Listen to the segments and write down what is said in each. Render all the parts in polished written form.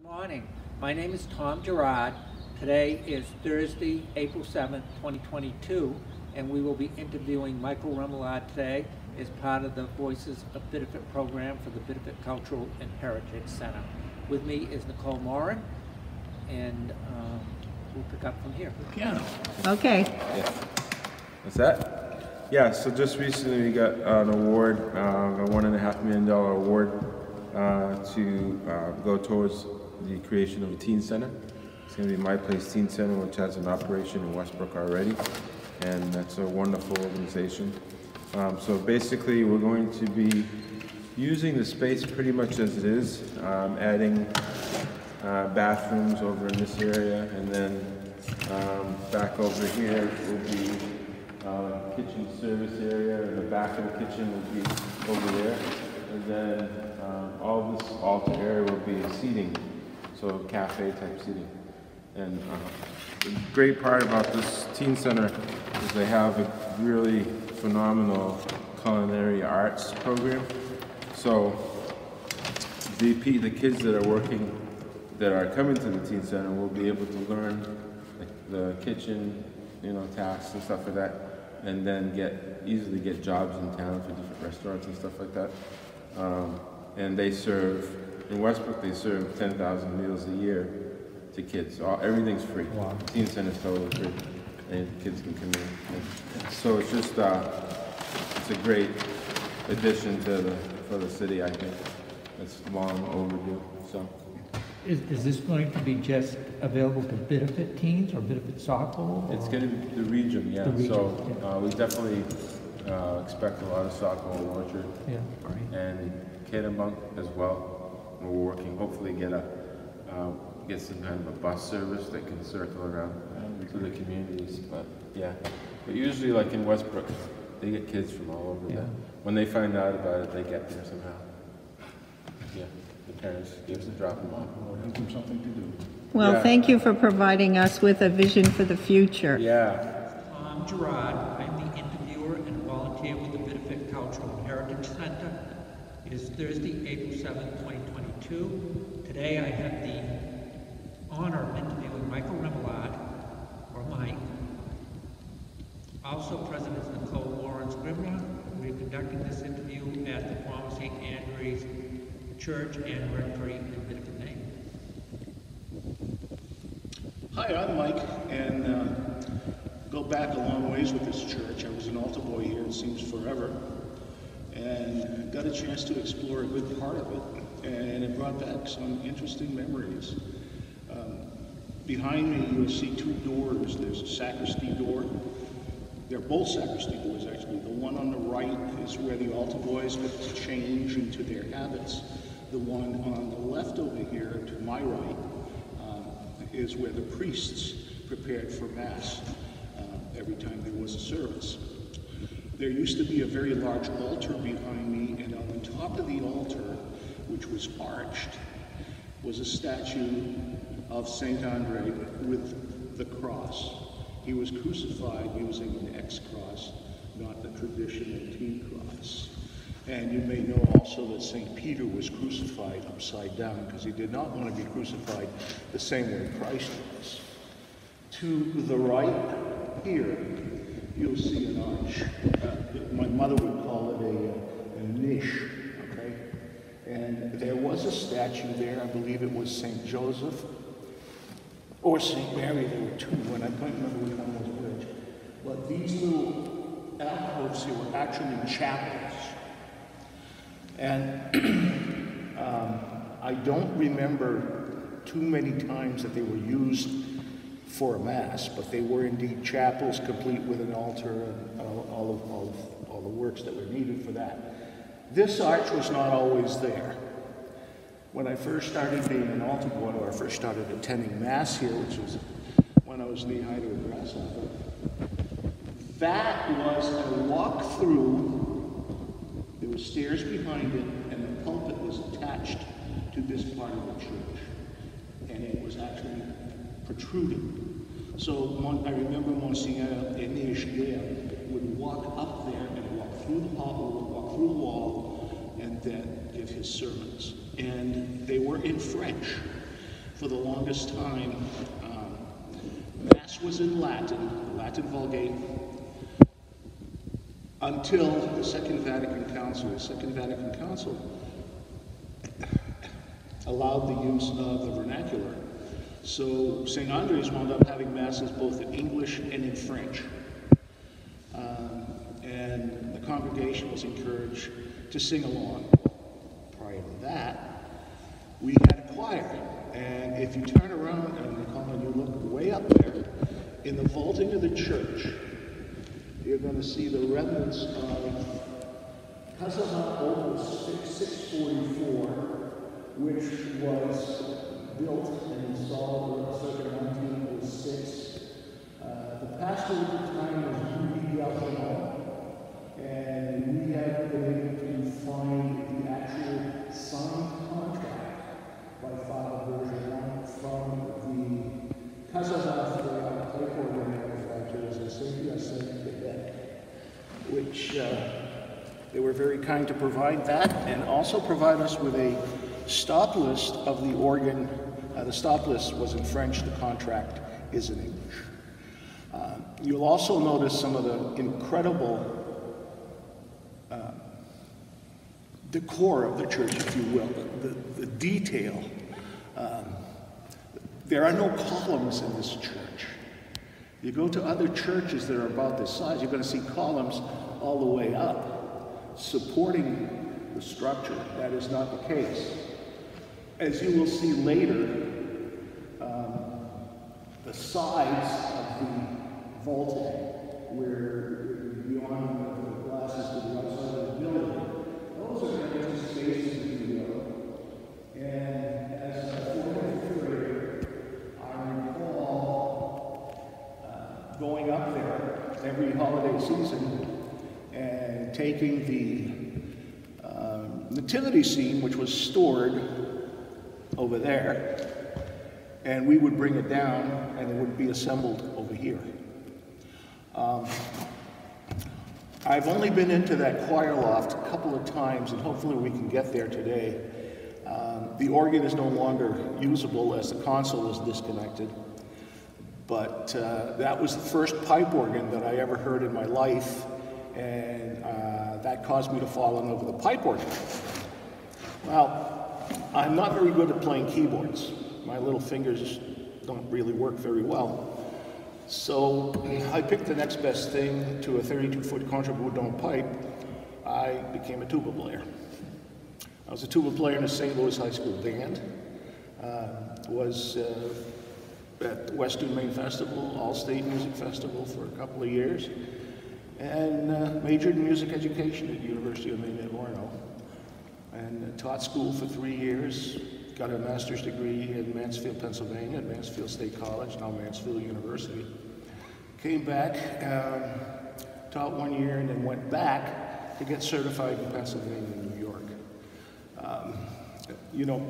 Good morning. My name is Tom Gerard. Today is Thursday, April 7th, 2022, and we will be interviewing Michael Remillard today as part of the Voices of Biddeford program for the Biddeford Cultural and Heritage Center. With me is Nicole Morin, and we'll pick up from here. Piano. Okay. Yeah. What's that? Yeah, so just recently we got an award, a $1.5 million award to go towards the creation of a teen center. It's going to be My Place Teen Center, which has an operation in Westbrook already, and that's a wonderful organization. So basically we're going to be using the space pretty much as it is, adding bathrooms over in this area, and then back over here will be kitchen service area, and the back of the kitchen will be over there, and then all this altar area will be seating, so cafe type seating. And the great part about this teen center is they have a really phenomenal culinary arts program. So the kids that are working, that are coming to the teen center, will be able to learn the kitchen, tasks and stuff like that, and then easily get jobs in town for different restaurants and stuff like that. And they serve, in Westbrook, they serve 10,000 meals a year to kids. Everything's free. Wow. The teen center's totally free, and kids can come in. So it's just, it's a great addition for the city, I think. It's long overdue. So. Is this going to be just available to Biddeford teens or Biddeford soccer? It's going to be the region, yeah. We definitely expect a lot of soccer in Orchard, and Kennebunk as well. We're working, hopefully get some kind of a bus service that can circle around to the communities. But usually, like in Westbrook, they get kids from all over there. When they find out about it, they get there somehow. Yeah. The parents give us a drop them off. Give them something to do. Well, thank you for providing us with a vision for the future. Yeah. Tom Gerard. I'm the interviewer and volunteer with the Biddeford Cultural and Heritage Center. It is Thursday, April 7th, 2022. Today I have the honor of interviewing Michael Remillard, or Mike. Also present is Nicole Lawrence Grimner. We are conducting this interview at the former St. Andrew's Church and Rectory in Biddeford, Maine. Hi, I'm Mike, and go back a long ways with this church. I was an altar boy here, it seems forever, and got a chance to explore a good part of it, and it brought back some interesting memories. Behind me, you'll see two doors. There's a sacristy door. They're both sacristy doors, actually. The one on the right is where the altar boys get to change into their habits. The one on the left over here, to my right, is where the priests prepared for Mass every time there was a service. There used to be a very large altar behind me, and on the top of the altar, which was arched, was a statue of St. Andre with the cross. He was crucified using an X cross, not the traditional T cross. And you may know also that St. Peter was crucified upside down because he did not want to be crucified the same way Christ was. To the right here, you'll see an arch. My mother would call it a niche, okay? And there was a statue there, I believe it was St. Joseph or St. Mary. There were two, and I can't remember which one was which. But these little alcoves here were actually chapels. And I don't remember too many times that they were used for a Mass, but they were indeed chapels, complete with an altar and all the works that were needed for that. This arch was not always there. When I first started being an altar boy, or I first started attending Mass here, which was when I was knee-high to a grasshopper, that was a walk-through. There were stairs behind it, and the pulpit was attached to this part of the church. And it was actually protruding. So I remember Monsignor Enige would walk up there and walk through the pulpit, walk through the wall, and then give his sermons. And they were in French. For the longest time, Mass was in Latin, Latin Vulgate, until the Second Vatican Council. The Second Vatican Council allowed the use of the vernacular. So St. Andre's wound up having Masses both in English and in French. And the congregation was encouraged to sing along. Prior to that, we had a choir. And if you turn around and you look way up there, in the vaulting of the church, you're going to see the remnants of Casa Opus 644, which was built and installed circa 1906. The pastor at the time was Louis Galvin, and we have been able to find the actual signed contract by Father Bergeron from the Casa Pipe organ manufacturers in Saint Quebec, which they were very kind to provide that and also provide us with a stop list of the organ. The stop list was in French, the contract is in English. You'll also notice some of the incredible decor of the church, if you will, the detail. There are no columns in this church. You go to other churches that are about this size, you're going to see columns all the way up, supporting the structure. That is not the case. As you will see later, the sides of the vaulting, where beyond the glasses to the outside of the building, those are empty spaces, if you will. And as a fourth grader, I recall going up there every holiday season and taking the nativity scene, which was stored over there, and we would bring it down and it would be assembled over here. I've only been into that choir loft a couple of times, and hopefully we can get there today. The organ is no longer usable as the console was disconnected, but that was the first pipe organ that I ever heard in my life, and that caused me to fall in love with the pipe organ. Well, I'm not very good at playing keyboards. My little fingers don't really work very well. So I picked the next best thing to a 32-foot contrabass pipe. I became a tuba player. I was a tuba player in the St. Louis High School band. Was at the Western Maine Festival, All-State Music Festival for a couple of years, and majored in music education at the University of Maine at Orono, and taught school for 3 years. Got a master's degree in Mansfield, Pennsylvania, at Mansfield State College, now Mansfield University. Came back, taught 1 year, and then went back to get certified in Pennsylvania and New York. You know,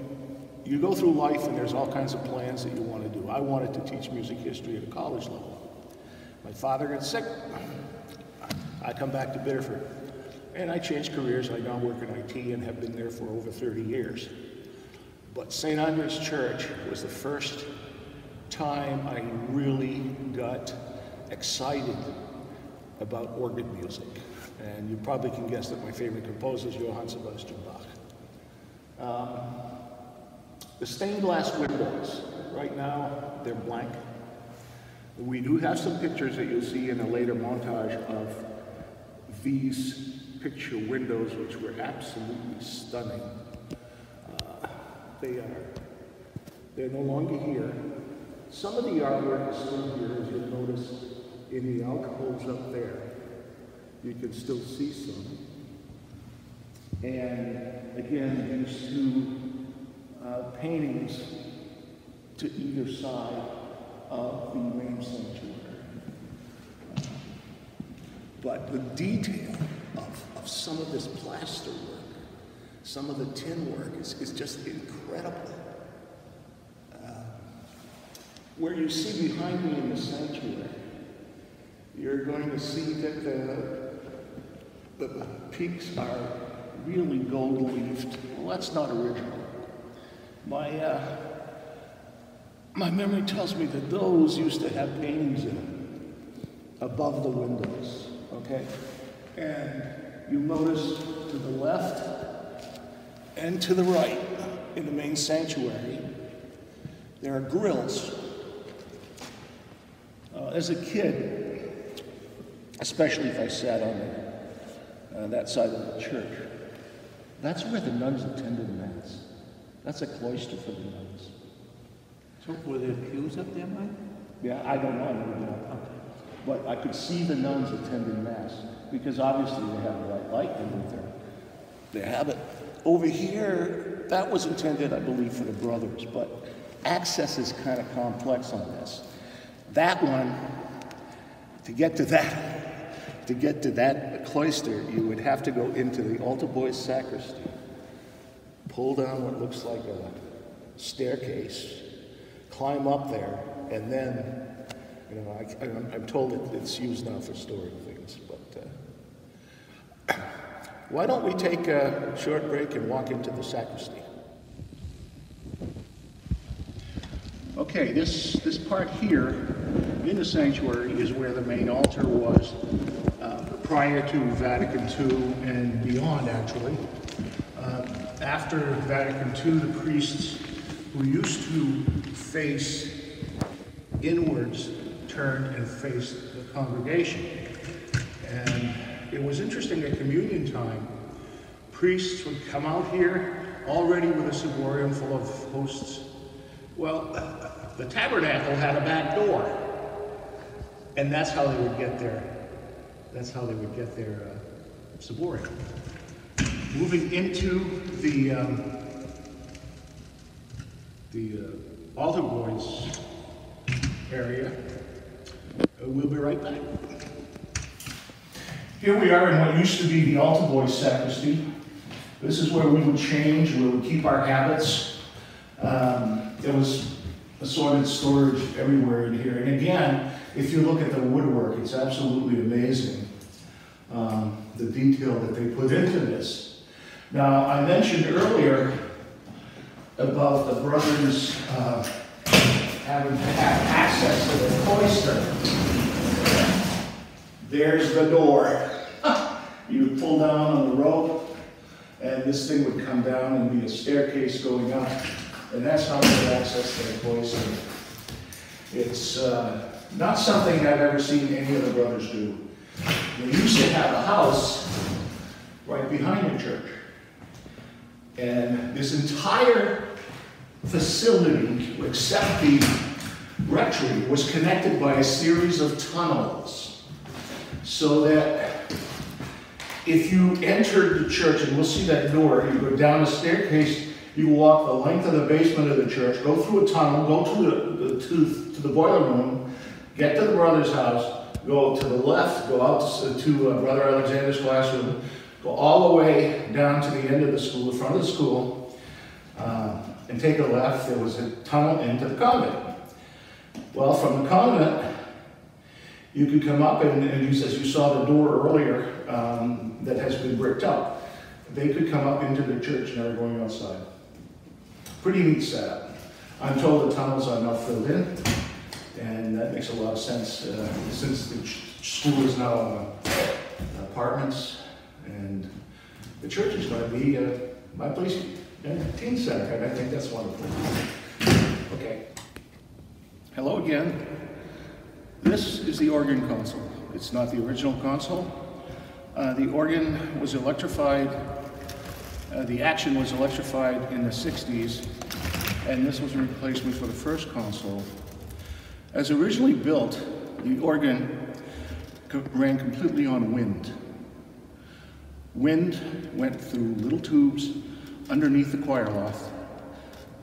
you go through life and there's all kinds of plans that you want to do. I wanted to teach music history at a college level. My father got sick. I come back to Biddeford, and I changed careers. I now work in IT and have been there for over 30 years. But St. Andre's Church was the first time I really got excited about organ music. And you probably can guess that my favorite composer is Johann Sebastian Bach. The stained glass windows, right now, they're blank. We do have some pictures that you'll see in a later montage of these picture windows, which were absolutely stunning. They're no longer here. Some of the artwork is still here, as you'll notice in the alcoves up there. You can still see some. And again, these two paintings to either side of the main sanctuary. But the detail of some of this plaster work, some of the tin work is just incredible. Where you see behind me in the sanctuary, you're going to see that the peaks are really gold-leafed. Well, that's not original. My memory tells me that those used to have paintings in them above the windows, okay? And you'll notice to the left and to the right in the main sanctuary, there are grills. As a kid, especially if I sat on that side of the church, that's where the nuns attended Mass. That's a cloister for the nuns. So were there pews up there, Mike? Yeah, I don't know, I never been up. Okay. But I could see the nuns attending Mass, because obviously they have the right light underneath their habit. Over here, that was intended, I believe, for the brothers, but access is kind of complex on this. That one, to get to that cloister, you would have to go into the altar boys' sacristy, pull down what looks like a staircase, climb up there, and then, you know, I'm told it's used now for storing things, but why don't we take a short break and walk into the sacristy? Okay, this part here in the sanctuary is where the main altar was prior to Vatican II and beyond, actually. After Vatican II, the priests who used to face inwards turned and faced the congregation. And it was interesting at communion time, priests would come out here already with a ciborium full of hosts. Well, the tabernacle had a back door, and that's how they would get their ciborium. Moving into the altar boys area, we'll be right back. Here we are in what used to be the altar boys sacristy. This is where we would change, where we would keep our habits. There was assorted storage everywhere in here. And again, if you look at the woodwork, it's absolutely amazing, the detail that they put into this. Now, I mentioned earlier about the brothers having to have access to the cloister. There's the door. You would pull down on the rope, and this thing would come down and be a staircase going up. And that's how they access their cloister. It's not something I've ever seen any of the brothers do. They used to have a house right behind the church. And this entire facility, except the rectory, was connected by a series of tunnels. So that if you entered the church, and we'll see that door, you go down a staircase, you walk the length of the basement of the church, go through a tunnel, go to the boiler room, get to the brother's house, go to the left, go out to Brother Alexander's classroom, go all the way down to the end of the school, the front of the school, and take a left. There was a tunnel into the convent. Well, from the convent, you could come up, and as you saw the door earlier that has been bricked up, they could come up into the church never going outside. Pretty neat setup. I'm told the tunnels are now filled in, and that makes a lot of sense since the school is now apartments, and the church is going to be my place, teen center, and I think that's wonderful. Okay. Hello again. This is the organ console. It's not the original console. The organ was electrified. The action was electrified in the 60s, and this was a replacement for the first console. As originally built, the organ ran completely on wind. Wind went through little tubes underneath the choir loft,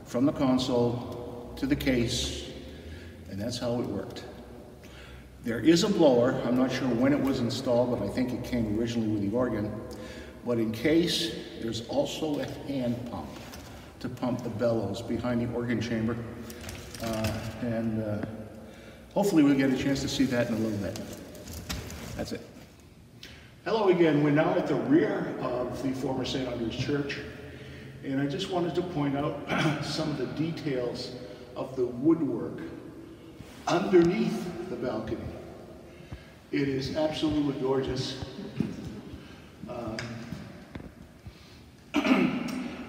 from the console to the case, and that's how it worked. There is a blower. I'm not sure when it was installed, but I think it came originally with the organ. But in case, there's also a hand pump to pump the bellows behind the organ chamber. Hopefully we'll get a chance to see that in a little bit. That's it. Hello again. We're now at the rear of the former St. Andrew's Church. And I just wanted to point out some of the details of the woodwork underneath the balcony. It is absolutely gorgeous.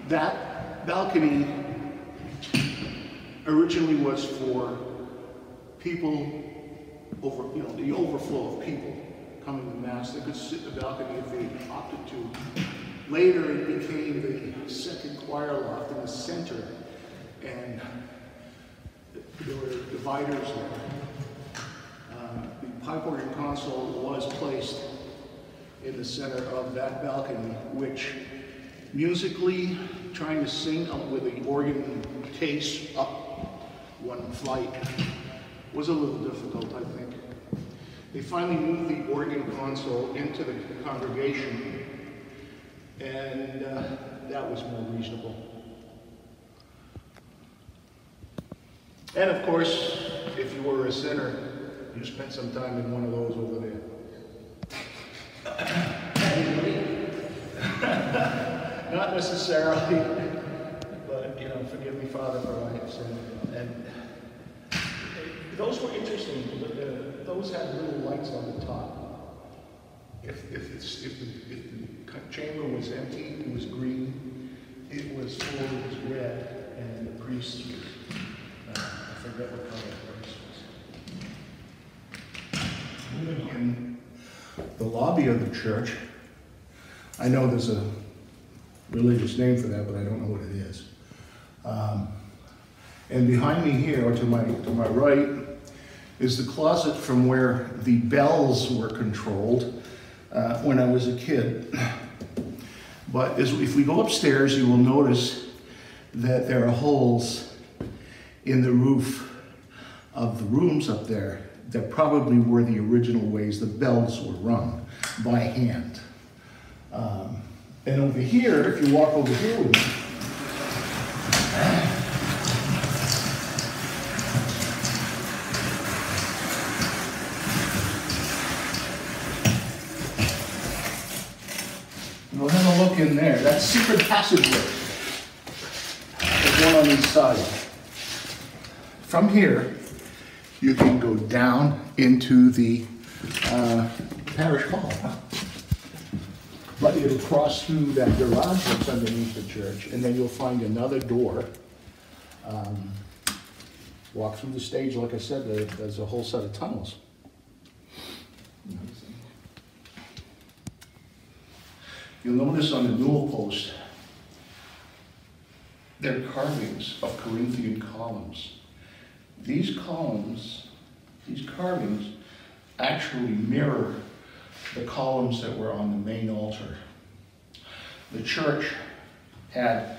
That balcony originally was for people over, the overflow of people coming to Mass. They could sit in the balcony if they opted to. Later, it became the second choir loft in the center, and there were dividers there. The pipe organ console was placed in the center of that balcony, which musically, trying to sing with the organ case up one flight was a little difficult, I think. They finally moved the organ console into the congregation, and that was more reasonable. And of course, if you were a sinner, you spent some time in one of those over there. Not necessarily, but forgive me, Father, for I have sinned. And those were interesting. Those had little lights on the top. If the chamber was empty, it was green. It was full, it was red, and the priest was, I forget what color the priest was. In the lobby of the church, I know there's a religious name for that, but I don't know what it is. And behind me here, or to my right, is the closet from where the bells were controlled when I was a kid. But if we go upstairs, you will notice that there are holes in the roof of the rooms up there that probably were the original ways the bells were rung by hand. And over here, if you walk over here with me, we'll have a look in there. That's secret passageway. There's one on each side. From here, you can go down into the parish hall. But it'll cross through that garage that's underneath the church, and then you'll find another door. Walk through the stage, like I said, there's a whole set of tunnels. You'll notice on the newel post, there are carvings of Corinthian columns. These columns, these carvings, actually mirror the columns that were on the main altar. The church had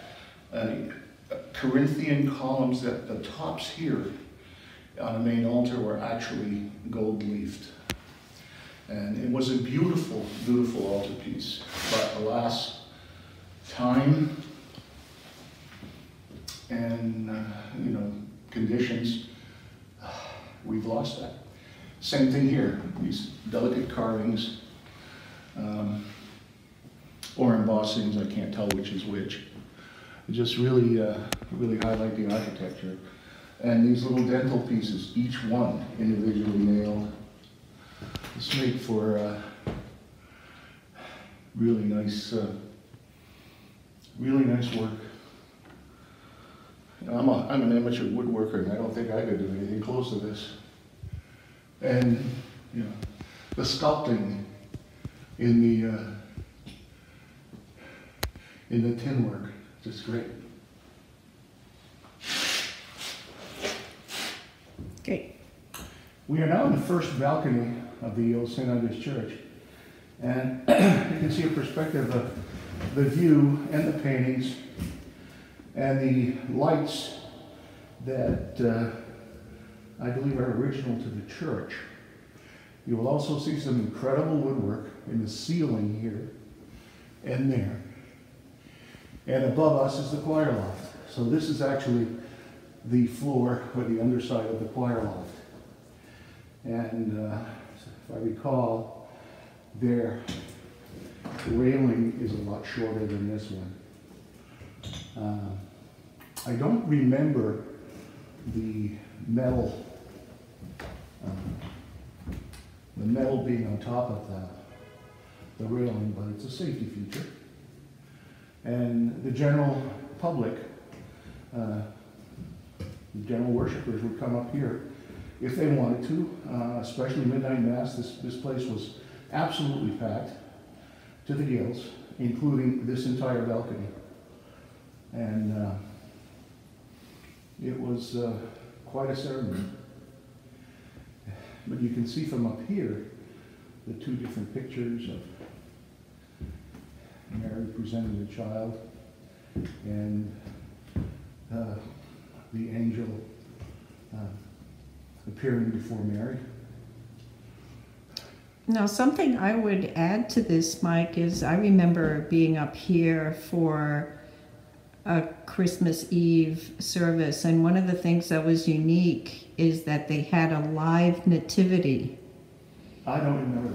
Corinthian columns that the tops here on the main altar were actually gold-leafed. And it was a beautiful, beautiful altarpiece. But alas, time and conditions, we've lost that. Same thing here, these delicate carvings, or embossings, I can't tell which is which. It just really, really highlight the architecture. And these little dental pieces, each one individually nailed. This make for really nice work. I'm an amateur woodworker, and I don't think I could do anything close to this. And the sculpting in the tin work, just great. Great. We are now in the first balcony of the old St. Andrew's Church, and you can see a perspective of the view and the paintings and the lights that I believe are original to the church. You will also see some incredible woodwork in the ceiling here and there. And above us is the choir loft. So this is actually the floor or the underside of the choir loft. And if I recall, the railing is a lot shorter than this one. I don't remember the metal being on top of the railing, but it's a safety feature. And the general public, the general worshipers would come up here if they wanted to, especially midnight mass. This place was absolutely packed to the gills, including this entire balcony. And it was quite a ceremony. But you can see from up here the two different pictures of Mary presenting the child and the angel appearing before Mary. Now, something I would add to this, Mike, is I remember being up here for a Christmas Eve service, and one of the things that was unique is that they had a live nativity. I don't remember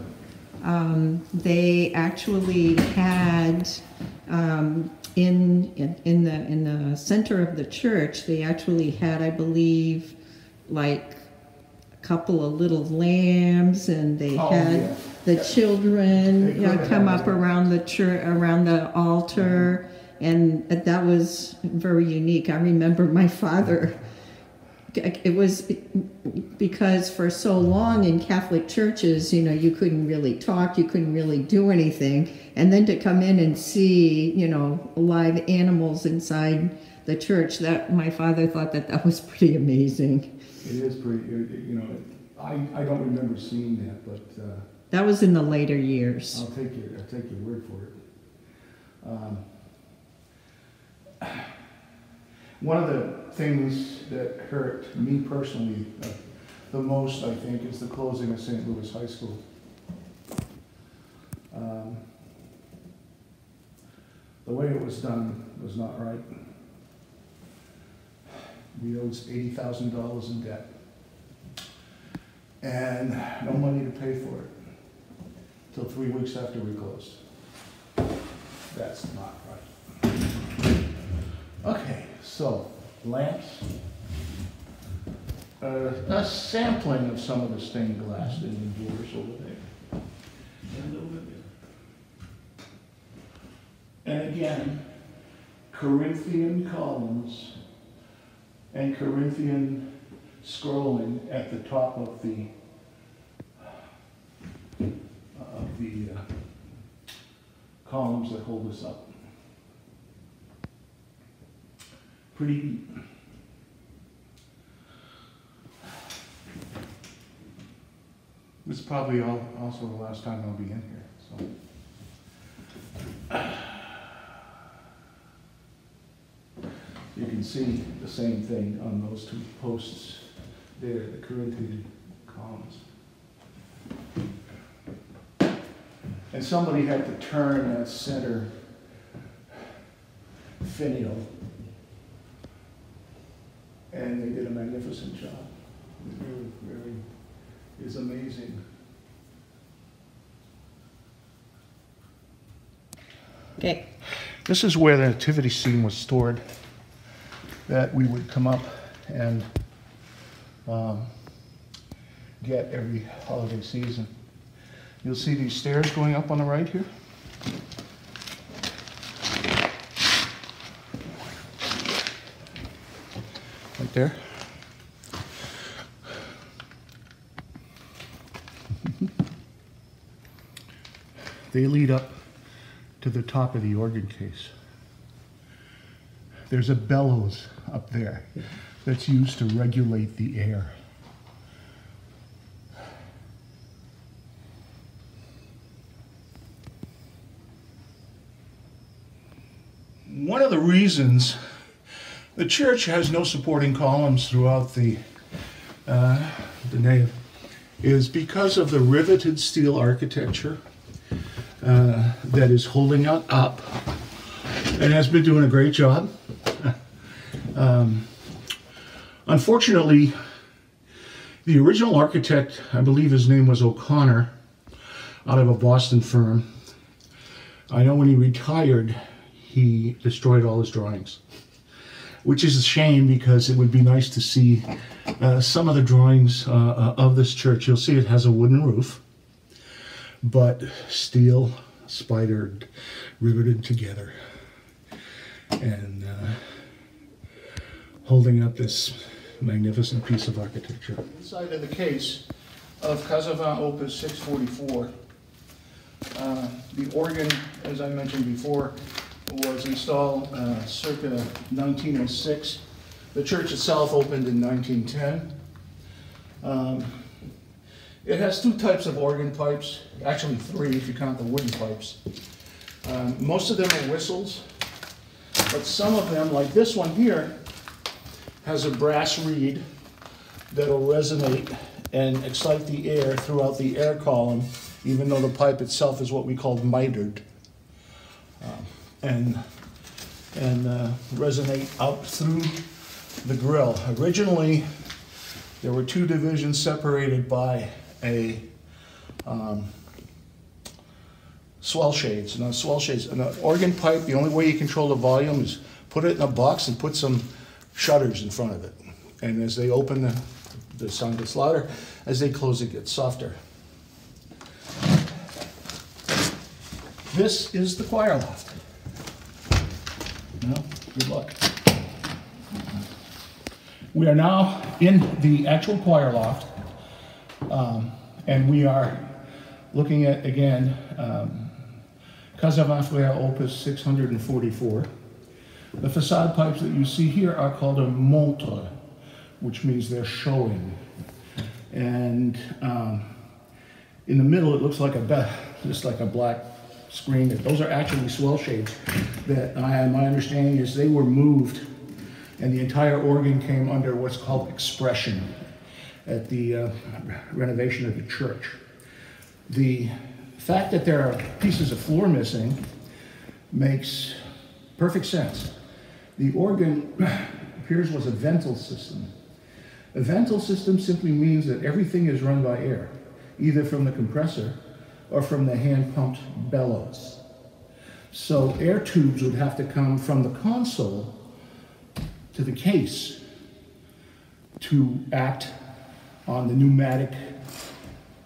that. They actually had in the center of the church, they actually had, I believe, like a couple of little lambs, and they had the children come up around the church, around the altar, and that was very unique. I remember my father. It was because for so long in Catholic churches, you know, you couldn't really talk, you couldn't really do anything. And then to come in and see, you know, live animals inside the church, that my father thought that was pretty amazing. It is pretty, you know, I don't remember seeing that, but... that was in the later years. I'll take your word for it. One of the things that hurt me personally the most, I think, is the closing of St. Louis High School. The way it was done was not right. We owed $80,000 in debt, and no money to pay for it until 3 weeks after we closed. That's not right. Okay, so lamps. A sampling of some of the stained glass in the doors over there. And over there. And again, Corinthian columns and Corinthian scrolling at the top of the columns that hold us up. Pretty deep. This is probably also the last time I'll be in here. So you can see the same thing on those two posts there, the Corinthian columns. And somebody had to turn that center finial, and they did a magnificent job. It really, really is amazing. Okay. This is where the nativity scene was stored, that we would come up and get every holiday season. You'll see these stairs going up on the right here. Right there. They lead up to the top of the organ case. There's a bellows up there that's used to regulate the air. One of the reasons the church has no supporting columns throughout the nave is because of the riveted steel architecture that is holding it up and has been doing a great job. Unfortunately, the original architect, I believe his name was O'Connor, out of a Boston firm, I know when he retired, he destroyed all his drawings. which is a shame because it would be nice to see some of the drawings of this church. You'll see it has a wooden roof, but steel spidered, riveted together, and holding up this magnificent piece of architecture. Inside of the case of Casavant Opus 644, the organ, as I mentioned before, was installed circa 1906. The church itself opened in 1910. It has two types of organ pipes, actually three if you count the wooden pipes. Most of them are whistles, but some of them, like this one here, has a brass reed that'll resonate and excite the air throughout the air column, even though the pipe itself is what we call mitered, and resonate out through the grill. Originally, there were two divisions separated by a swell shades. Now, swell shades, an organ pipe, the only way you control the volume is put it in a box and put some shutters in front of it. And as they open, the sound gets louder. As they close, it gets softer. This is the choir loft. Well, good luck. We are now in the actual choir loft, and we are looking at, again, Casavant Frère Opus 644. The facade pipes that you see here are called a montre, which means they're showing. And in the middle, it looks like just like a black screen. Those are actually swell shades that my understanding is they were moved, and the entire organ came under what's called expression at the renovation of the church. The fact that there are pieces of floor missing makes perfect sense. The organ appears was a ventile system. A ventile system simply means that everything is run by air, either from the compressor or from the hand-pumped bellows. So air tubes would have to come from the console to the case to act on the pneumatic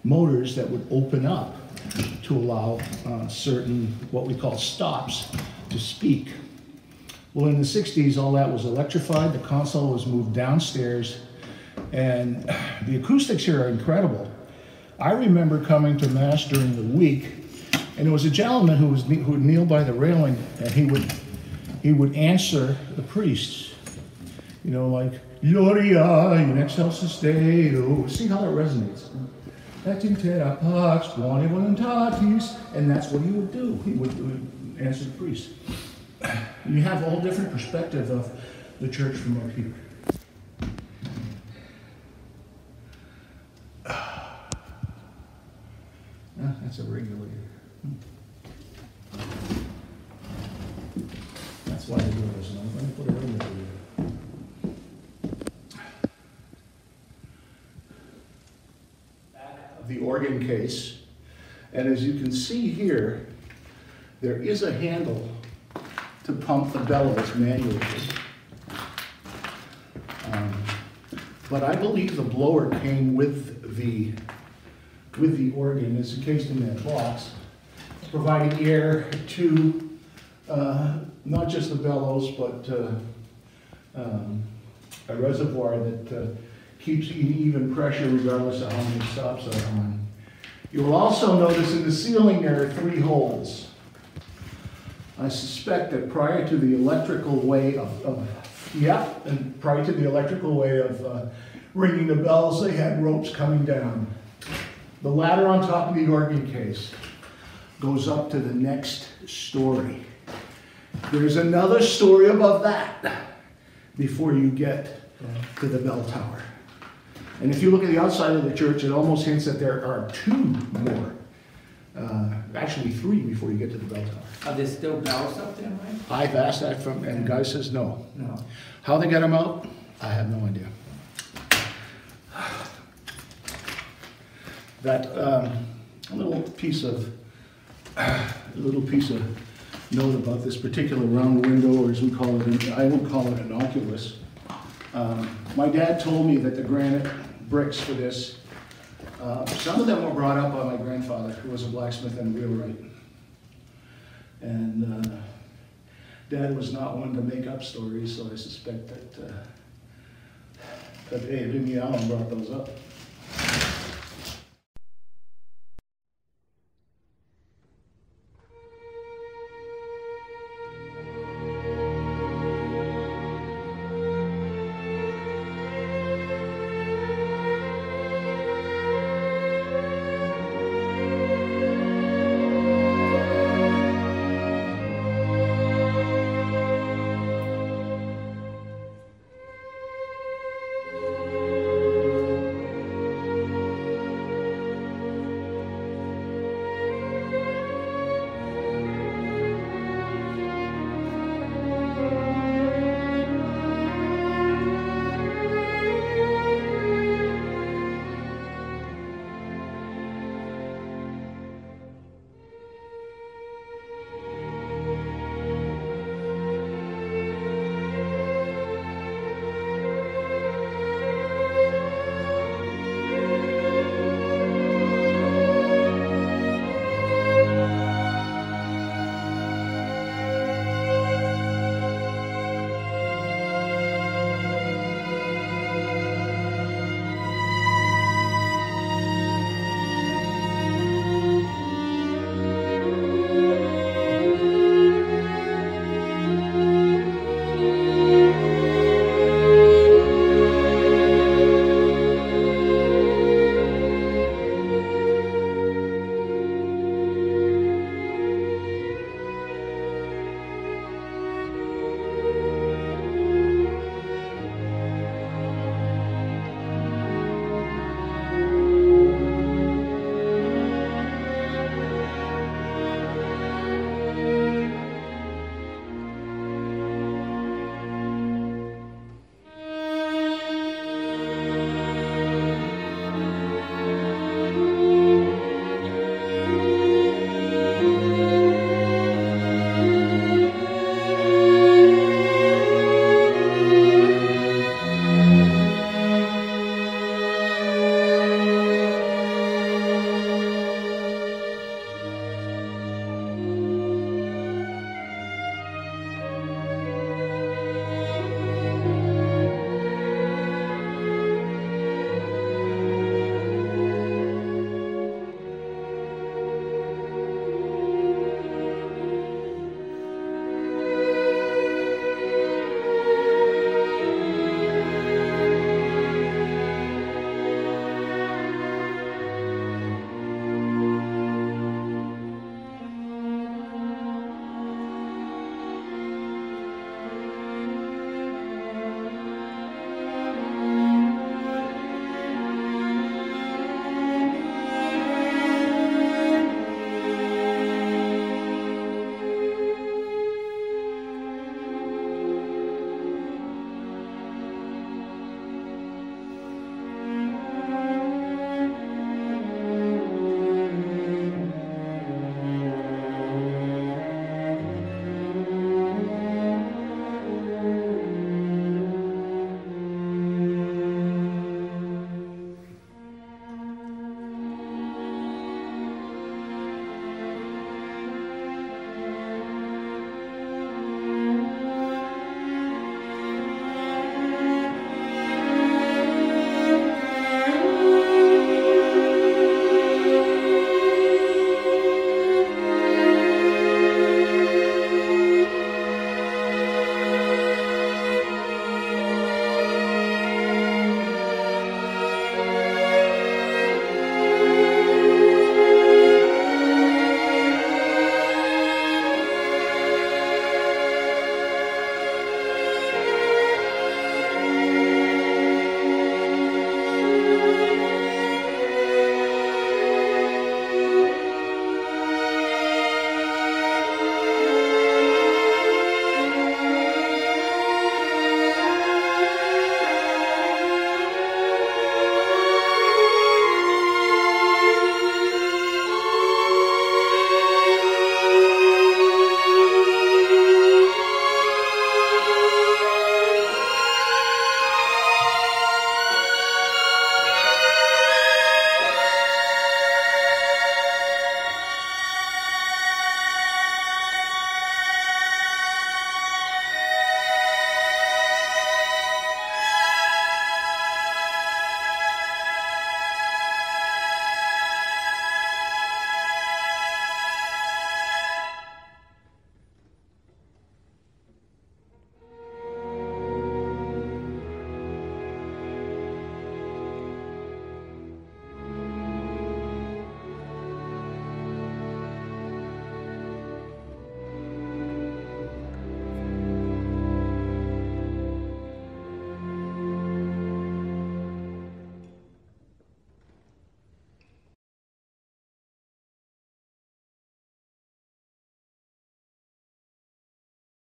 motors that would open up to allow certain, what we call stops, to speak. Well, in the 60s, all that was electrified. The console was moved downstairs, and the acoustics here are incredible. I remember coming to Mass during the week, and there was a gentleman who would kneel by the railing, and he would answer the priests, you know, like Gloria in excelsis Deo. See how that resonates? Et in terra pax boni voluntatis, and that's what he would do. He would answer the priest. You have a whole different perspective of the church from up here. That's a regulator. That's why I do this. I'm going to put a regulator here. Back of the organ case, and as you can see here, there is a handle to pump the bellows manually. But I believe the blower came with the organ. It's encased in that box, providing air to not just the bellows, but a reservoir that keeps even pressure regardless of how many stops are on. You'll also notice in the ceiling there are 3 holes. I suspect that prior to the electrical way prior to the electrical way of ringing the bells, they had ropes coming down. The ladder on top of the organ case goes up to the next story. There's another story above that before you get to the bell tower. And if you look at the outside of the church, it almost hints that there are 2 more. Actually 3 before you get to the bell tower. Are there still bells up there, Mike? I've asked that and the guy says no. No. How they get them out, I have no idea. That little piece of note about this particular round window, or as we call it, I would call it an oculus. My dad told me that the granite bricks for this, some of them were brought up by my grandfather, who was a blacksmith and a wheelwright. And Dad was not one to make up stories, so I suspect that Abe and Allen brought those up.